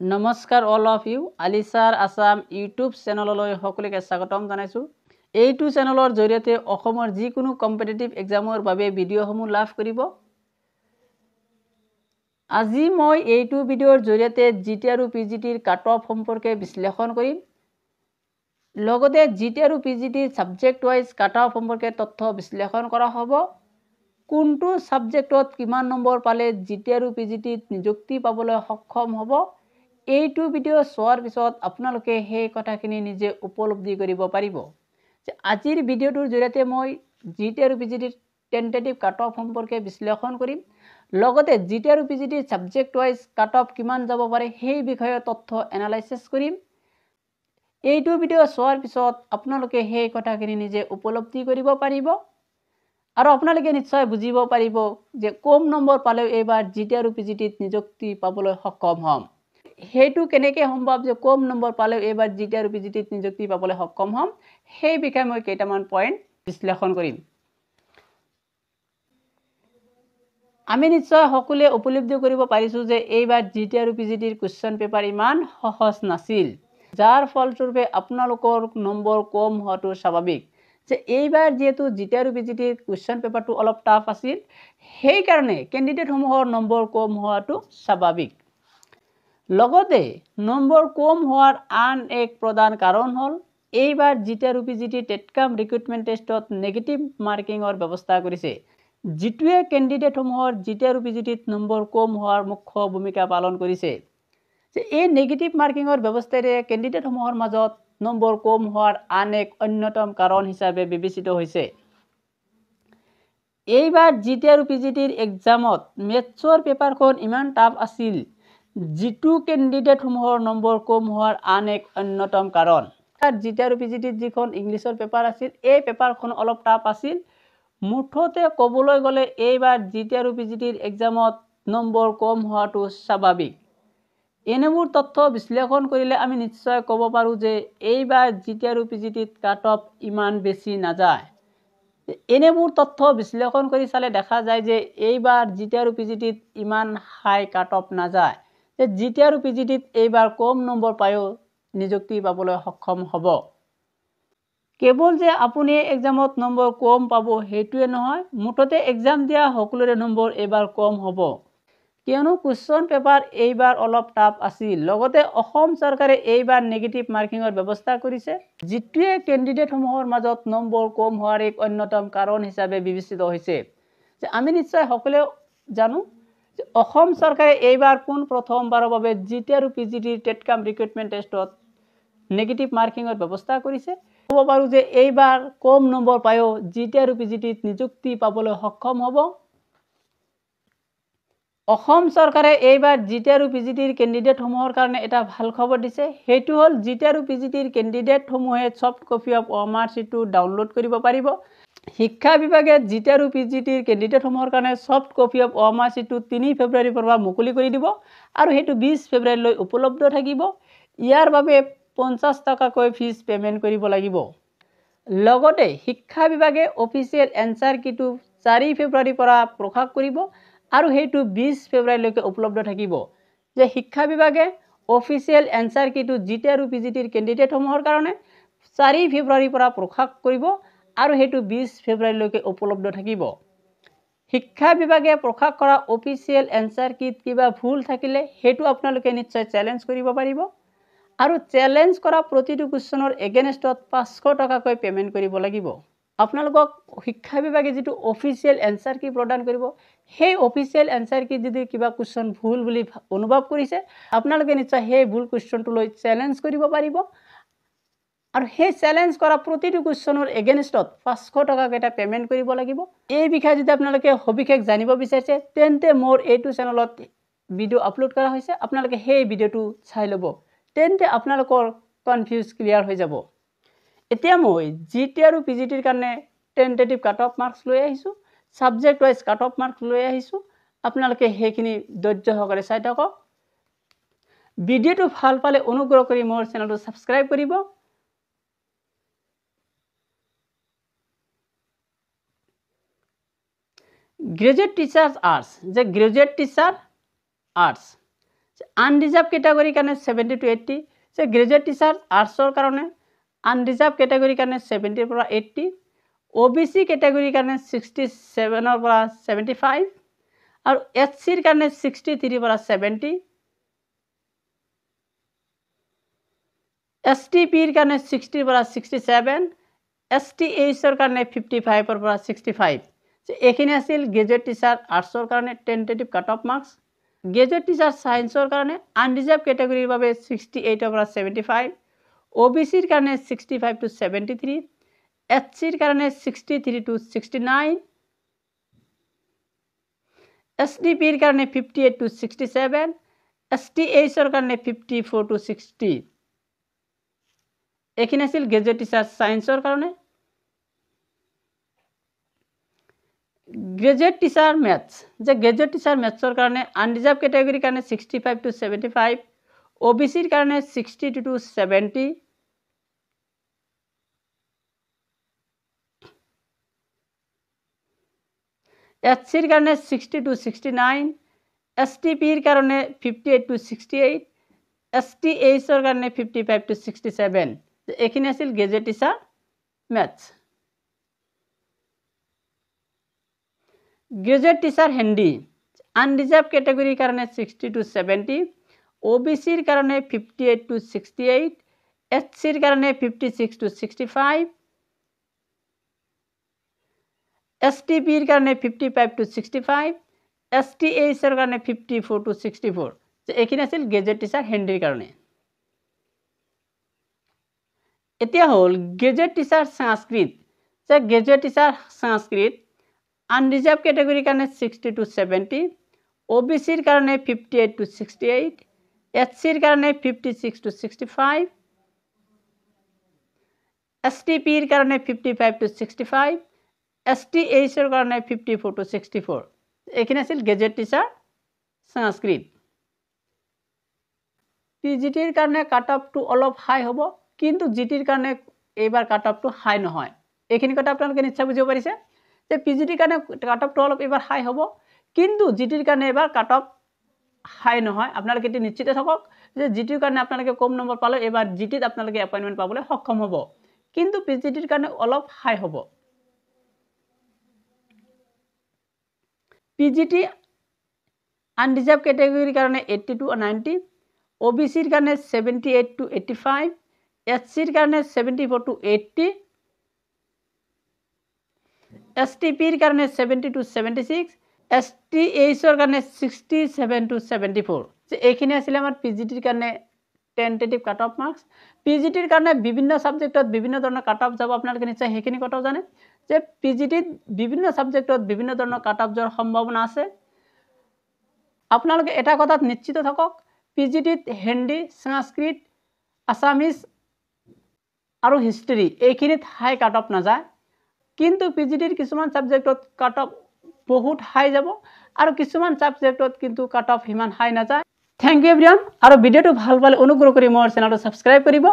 নমস্কাৰ all of you আলিছাৰ Assam YouTube চেনেললৈ সকলোকে স্বাগতম জনাইছোঁ। এইটো চেনেলৰ জৰিয়তে অসমৰ যিকোনো কম্পিটিটিভ এক্সামৰ বাবে ভিডিঅ'সমূহ লাভ কৰিব। আজি মই এইটো ভিডিঅ'ৰ জৰিয়তে জিটি আৰু পিজিটিৰ কাট অফ সম্পৰ্কে বিশ্লেষণ কৰিম। লগতে জিটি আৰু পিজিটিৰ সাবজেক্ট ওয়াইজ কাট অফ সম্পৰ্কে তথ্য বিশ্লেষণ কৰা হ'ব। কোনটো সাবজেক্টত কিমান নম্বৰ পালে জিটি আৰু পিজিটিত নিযুক্তি পাবলৈ সক্ষম হ'ব। এইটো ভিডিঅ' চোৱাৰ পিছত আপোনালোকে সেই কথাখিনি নিজে উপলব্ধি কৰিব পাৰিব যে আজিৰ ভিডিঅ'টোৰ জৰিয়তে মই জিটি আৰু পিজিটিৰ টেন্টেটিভ কাট অফ সম্পৰ্কে বিশ্লেষণ কৰিম। লগতে জিটি আৰু পিজিটিৰ সাবজেক্ট ওয়াইজ কাট অফ কিমান যাব পাৰে সেই বিষয়ে তথ্য এনালাইসিস কৰিম। এইটো ভিডিঅ' চোৱাৰ পিছত আপোনালোকে সেই কথাখিনি নিজে উপলব্ধি কৰিব পাৰিব আৰু আপোনালোকে নিশ্চয় বুজিব পাৰিব যে কম নম্বৰ পালেও এইবাৰ জিটি আৰু পিজিটিত নিযুক্তি পাবলৈ সক্ষম হ'ম। সেইটো কেনেকৈ সম্ভৱ যে কম নম্বৰ পালেও এইবাৰ জিটি আৰু পিজিটিত নিযুক্তি পাবলৈ সক্ষম হ'ম সেই বিষয়ে মই কেইটামান পইণ্ট বিশ্লেষণ কৰিম। আমি নিশ্চয় সকলোৱে উপলব্ধি কৰিব পাৰিছোঁ যে এইবাৰ জিটি আৰু পিজিটিৰ কুৱেশ্যন পেপাৰ ইমান সহজ নাছিল, যাৰ ফলস্বৰূপে আপোনালোকৰ নম্বৰ কম হোৱাটো স্বাভাৱিক। যে এইবাৰ যেহেতু জিটি আৰু পিজিটিৰ কুৱেশ্যন পেপাৰটো অলপ টাফ আছিল, সেইকাৰণে কেণ্ডিডেটসমূহৰ নম্বৰ কম হোৱাটো স্বাভাৱিক। লগতে নম্বৰ কম হোৱাৰ আন এক প্ৰধান কাৰণ হ'ল এইবাৰ জিটি আৰু পিজিটি টেটকাম ৰিক্ৰুটমেণ্ট টেষ্টত নেগেটিভ মাৰ্কিঙৰ ব্যৱস্থা কৰিছে, যিটোৱে কেণ্ডিডেটসমূহৰ জিটি আৰু পিজিটিত নম্বৰ কম হোৱাৰ মুখ্য ভূমিকা পালন কৰিছে। যে এই নেগেটিভ মাৰ্কিঙৰ ব্যৱস্থাৰে কেণ্ডিডেটসমূহৰ মাজত নম্বৰ কম হোৱাৰ আন এক অন্যতম কাৰণ হিচাপে বিবেচিত হৈছে। এইবাৰ জিটি আৰু পিজিটিৰ এক্সামত মেথছৰ পেপাৰখন ইমান টাফ আছিল, যিটো কেণ্ডিডেটসমূহৰ নম্বৰ কম হোৱাৰ আন এক অন্যতম কাৰণ। জিটি আৰু পিজিটিত যিখন ইংলিছৰ পেপাৰ আছিল, এই পেপাৰখন অলপ টাফ আছিল। মুঠতে ক'বলৈ গ'লে এইবাৰ জিটি আৰু পিজিটিৰ এক্সামত নম্বৰ কম হোৱাটো স্বাভাৱিক। এনেবোৰ তথ্য বিশ্লেষণ কৰিলে আমি নিশ্চয় ক'ব পাৰোঁ যে এইবাৰ জিটি আৰু পিজিটিত কাট অফ ইমান বেছি নাযায়। এনেবোৰ তথ্য বিশ্লেষণ কৰি চালে দেখা যায় যে এইবাৰ জিটি আৰু পিজিটিত ইমান হাই কাট অফ নাযায়। যে জিটি আৰু পিজিটিত এইবাৰ কম নম্বৰ পায়ো নিযুক্তি পাবলৈ সক্ষম হ'ব। কেৱল যে আপুনি এক্সামত নম্বৰ কম পাব সেইটোৱে নহয়, মুঠতে এক্সাম দিয়া সকলোৰে নম্বৰ এইবাৰ কম হ'ব, কিয়নো কুৱেশ্যন পেপাৰ এইবাৰ অলপ টাফ আছিল। লগতে অসম চৰকাৰে এইবাৰ নেগেটিভ মাৰ্কিঙৰ ব্যৱস্থা কৰিছে, যিটোৱে কেণ্ডিডেটসমূহৰ মাজত নম্বৰ কম হোৱাৰ এক অন্যতম কাৰণ হিচাপে বিবেচিত হৈছে। যে আমি নিশ্চয় সকলোৱে জানো যে অসম চৰকাৰে এইবাৰ পোন প্ৰথমবাৰৰ বাবে জিটি আৰু পিজিটিৰ টেটকাম ৰিক্ৰুটমেণ্ট টেষ্টত নেগেটিভ মাৰ্কিঙৰ ব্যৱস্থা কৰিছে। ক'ব পাৰোঁ যে এইবাৰ কম নম্বৰ পায়ো জিটি আৰু পিজিটিত নিযুক্তি পাবলৈ সক্ষম হ'ব। অসম চৰকাৰে এইবাৰ জিটি আৰু পিজিটিৰ কেণ্ডিডেটসমূহৰ কাৰণে এটা ভাল খবৰ দিছে, সেইটো হ'ল জিটি আৰু পিজিটিৰ কেণ্ডিডেটসমূহে ছফ্ট কপি অফ OMR শ্বীটটো ডাউনলোড কৰিব পাৰিব। শিক্ষা বিভাগে জিটি আৰু পিজিটিৰ কেণ্ডিডেটসমূহৰ কাৰণে ছফ্ট কপি অফ OMR শ্বীটটো 3 ফেব্ৰুৱাৰীৰ পৰা মুকলি কৰি দিব আৰু সেইটো 20 ফেব্ৰুৱাৰীলৈ উপলব্ধ থাকিব। ইয়াৰ বাবে 50 টকাকৈ ফিজ পে'মেণ্ট কৰিব লাগিব। লগতে শিক্ষা বিভাগে অফিচিয়েল এনচাৰ কিটো 4 ফেব্ৰুৱাৰীৰ পৰা প্ৰকাশ কৰিব আৰু সেইটো 20 ফেব্ৰুৱাৰীলৈকে উপলব্ধ থাকিব। যে শিক্ষা বিভাগে অফিচিয়েল এনচাৰ কিটো জিটি আৰু পিজিটিৰ কেণ্ডিডেটসমূহৰ কাৰণে 4 ফেব্ৰুৱাৰীৰ পৰা প্ৰকাশ কৰিব আৰু সেইটো 20 ফেব্ৰুৱাৰীলৈকে উপলব্ধ থাকিব। শিক্ষা বিভাগে প্ৰকাশ কৰা অফিচিয়েল এনচাৰ কিট কিবা ভুল থাকিলে সেইটো আপোনালোকে নিশ্চয় চেলেঞ্জ কৰিব পাৰিব আৰু চেলেঞ্জ কৰা প্ৰতিটো কুৱেশ্যনৰ এগেইনষ্টত 500 টকাকৈ পে'মেণ্ট কৰিব লাগিব। আপোনালোকক শিক্ষা বিভাগে যিটো অফিচিয়েল এনচাৰ কি প্ৰদান কৰিব, সেই অফিচিয়েল এনচাৰ কি যদি কিবা কুৱেশ্যন ভুল বুলি অনুভৱ কৰিছে, আপোনালোকে নিশ্চয় সেই ভুল কুৱেশ্যনটো লৈ চেলেঞ্জ কৰিব পাৰিব আৰু সেই চেলেঞ্জ কৰা প্ৰতিটো কুৱেশ্যনৰ এগেইনষ্টত 500 টকাকেইটা পে'মেণ্ট কৰিব লাগিব। এই বিষয়ে যদি আপোনালোকে সবিশেষ জানিব বিচাৰিছে, তেন্তে মোৰ এইটো চেনেলত ভিডিঅ' আপলোড কৰা হৈছে, আপোনালোকে সেই ভিডিঅ'টো চাই ল'ব, তেন্তে আপোনালোকৰ কনফিউজ ক্লিয়াৰ হৈ যাব। এতিয়া মই জিটি আৰু পিজিটিৰ কাৰণে টেন্টেটিভ কাট অফ মাৰ্কছ লৈ আহিছোঁ, ছাবজেক্ট ৱাইজ কাট অফ মাৰ্কছ লৈ আহিছোঁ। আপোনালোকে সেইখিনি ধৈৰ্য সহকাৰে চাই থাকক। ভিডিঅ'টো ভাল পালে অনুগ্ৰহ কৰি মোৰ চেনেলটো ছাবস্ক্ৰাইব কৰিব। গ্ৰেজুৱেট টিচাৰ্ছ আৰ্টছ, যে গ্ৰেজুৱেট টিচাৰ আৰ্টছ আনৰিজাৰ্ভ কেটেগৰীৰ কাৰণে 70 to 80 যে গ্ৰেজুৱেট টিচাৰ আৰ্টছৰ কাৰণে আনৰিজাৰ্ভ কেটেগৰীৰ কাৰণে 70 পৰা 80 OBC কেটেগৰীৰ কাৰণে 67 পৰা 75 আৰু SCৰ কাৰণে 63 পৰা 70 STPৰ কাৰণে 60 পৰা 67 STHৰ কাৰণে 55 পৰা 65 এইখিনি আছিল গ্ৰেজুৱেট টিচাৰ আৰ্টছৰ কাৰণে tentative cut off marks graduate teacher সায়েন্সৰ কাৰণে আনৰিজাৰ্ভ কেটেগৰীৰ বাবে 68 পৰা 75 OBCৰ কাৰণে 65 to 73 SCৰ কাৰণে 63 to 69 STPৰ কাৰণে 58 to 67 STHৰ কাৰণে 54 to 60 এইখিনি আছিল গ্ৰেজুৱেট টিচাৰ সায়েন্সৰ কাৰণে গ্ৰেজুৱেট টিচাৰ মেথছ যে গ্ৰেজুৱেট টিচাৰ মেথছৰ কাৰণে আনৰিজাৰ্ভ কেটেগৰীৰ কাৰণে 65 to 75 OBCৰ কাৰণে 60 to 70 SCৰ কাৰণে 60 to 69 STPৰ কাৰণে 58 to 68 STHৰ কাৰণে 55 to 67 এইখিনি আছিল graduate teacher maths graduate teacher Hindi unreserved কেটেগৰীৰ কাৰণে 60 to 70 OBCৰ কাৰণে 58 to 68 SCৰ কাৰণে 56 to 65 STPৰ কাৰণে 55 to 65 STHৰ কাৰণে 54 to 64 এইখিনি আছিল গ্ৰেজুৱেট টিচাৰ হিন্দীৰ কাৰণে এতিয়া হ'ল গ্ৰেজুৱেট টিচাৰ সংস্কৃত যে গ্ৰেজুৱেট টিচাৰ সংস্কৃত আনৰিজাৰ্ভ কেটেগৰীৰ কাৰণে 60 to 70 OBCৰ কাৰণে 58 to 68 SCৰ কাৰণে 56 to 65 STPৰ কাৰণে 55 to 65 STHৰ কাৰণে 54 to 64 এইখিনি আছিল গ্ৰেজুৱেট টিচাৰ সংস্কৃত PGTৰ কাৰণে কাট অফটো অলপ হাই হ'ব কিন্তু GTৰ কাৰণে এইবাৰ কাট অফটো হাই নহয় এইখিনি কথা আপোনালোকে নিশ্চয় বুজিব পাৰিছে যে PGTৰ কাৰণে কাট অফটো অলপ এবাৰ হাই হ'ব কিন্তু GTৰ কাৰণে এবাৰ কাট অফ হাই নহয় আপোনালোকে এটি নিশ্চিত থাকক যে GTৰ কাৰণে আপোনালোকে কম নম্বৰ পালে এবাৰ GTত আপোনালোকে এপইন্টমেন্ট পাবলৈ সক্ষম হ'ব কিন্তু PGTৰ কাৰণে অলপ হাই হ'ব PGT আনৰিজাৰ্ভ কেটেগৰীৰ কাৰণে 80 to 90 OBCৰ কাৰণে 78 to 85 SCৰ কাৰণে 74 to 80 STPৰ কাৰণে 70 to 76 STHৰ কাৰণে 67 to 74 এইখিনি আছিল আমাৰ PGTৰ কাৰণে টেন্টেটিভ কাট অফ মাৰ্কছ PGTৰ কাৰণে বিভিন্ন সাবজেক্টত বিভিন্ন ধৰণৰ কাট অফ যাব আপোনালোকে নিশ্চয় সেইখিনি কথাও জানে যে PGTত বিভিন্ন সাবজেক্টত বিভিন্ন ধৰণৰ কাট অফ যোৱাৰ সম্ভাৱনা আছে আপোনালোকে এটা কথাত নিশ্চিত থাকক PGTত হিন্দী সংস্কৃত আসামিজ আৰু হিষ্ট্ৰী এইখিনিত হাই কাট অফ নাযায় কিন্তু PGTৰ কিছুমান সাবজেক্টত কাট অফ বহুত হাই যাব আৰু কিছুমান সাবজেক্টত কিন্তু কাট অফ হিমান হাই নাযায় থ্যাংক ইউ এভৰিওয়ান আৰু ভিডিওটো ভাল পালে অনুগ্ৰহ কৰি মোৰ চেনেলটো সাবস্ক্ৰাইব কৰিব